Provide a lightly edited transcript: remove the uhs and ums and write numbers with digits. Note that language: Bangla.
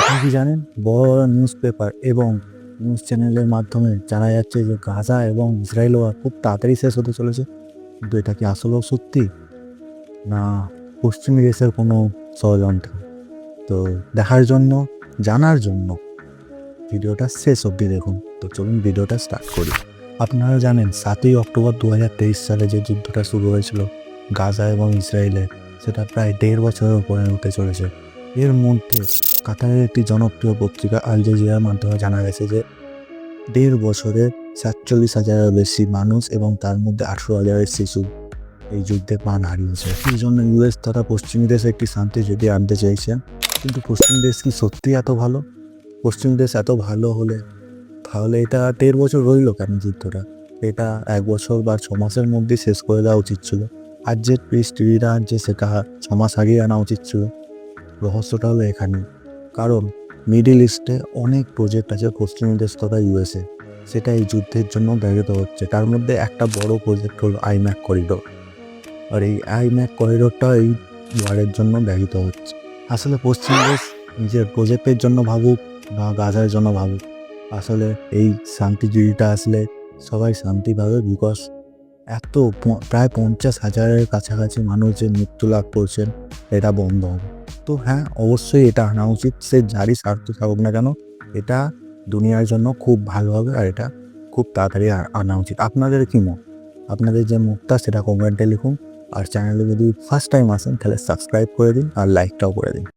আপনি কি জানেন? বড় বড় নিউজ পেপার এবং নিউজ চ্যানেলের মাধ্যমে জানা যাচ্ছে যে গাজা এবং ইসরায়েল ওয়ার খুব তাড়াতাড়ি শেষ হতে চলেছে। কিন্তু এটা কি আসলেও সত্যি? না পশ্চিমী দেশের কোনো ষড়যন্ত্র? তো দেখার জন্য, জানার জন্য ভিডিওটা শেষ অবধি দেখুন। তো চলুন ভিডিওটা স্টার্ট করি। আপনারা জানেন ৭ই অক্টোবর ২০২৩ সালে যে যুদ্ধটা শুরু হয়েছিল গাজা এবং ইসরায়েলে, সেটা প্রায় ১.৫ বছরের উপরে হতে চলেছে। এর মধ্যে কাতারের একটি জনপ্রিয় পত্রিকা আল জাজিরার মাধ্যমে জানা গেছে যে ১.৫ বছরে ৪৭,০০০-এর বেশি মানুষ এবং তার মধ্যে ১৮,০০০-এর শিশু এই যুদ্ধে প্রাণ হারিয়েছে। এই জন্য ইউএস তথা পশ্চিমী দেশে একটি শান্তি যদি আনতে চাইছেন। কিন্তু পশ্চিম দেশ কি সত্যিই এত ভালো? পশ্চিম দেশ এত ভালো হলে তাহলে এটা ১.৫ বছর রইল কেন যুদ্ধটা? এটা ১ বছর বা ৬ মাসের মধ্যেই শেষ করে দেওয়া উচিত ছিল। আর যে পরিস্থিতিটা যে সেটা ৬ মাস আগেই আনা উচিত ছিল। রহস্যটা হলো এখানেই। কারণ মিডল ইস্টে অনেক প্রজেক্ট আছে পশ্চিমী দেশ তথা ইউএসএ। সেটা এই যুদ্ধের জন্য ব্যবহৃত হচ্ছে। তার মধ্যে একটা বড় প্রজেক্ট হলো আইম্যাক করিডোর। আর এই আইম্যাক করিডোরটা এই ওয়ারের জন্য ব্যবহৃত হচ্ছে। আসলে পশ্চিম দেশ নিজের প্রজেক্টের জন্য ভাবুক বা গাজার জন্য ভাবুক, আসলে এই শান্তিজুড়িটা আসলে সবাই শান্তি পাবে। বিকজ এত প্রায় ৫০,০০০-এর কাছাকাছি মানুষ যে মৃত্যু লাভ করছেন, এটা বন্ধ হবে। তো হ্যাঁ, অবশ্যই এটা আনা উচিত। সে যারই স্বার্থ থাকুক না কেন, এটা দুনিয়ার জন্য খুব ভালো হবে আর এটা খুব তাড়াতাড়ি আনা উচিত। আপনাদের কি মত? আপনাদের যে মতটা সেটা কমেন্টে লিখুন। আর চ্যানেলে যদি ফার্স্ট টাইম আসেন তাহলে সাবস্ক্রাইব করে দিন আর লাইকটাও করে দিন।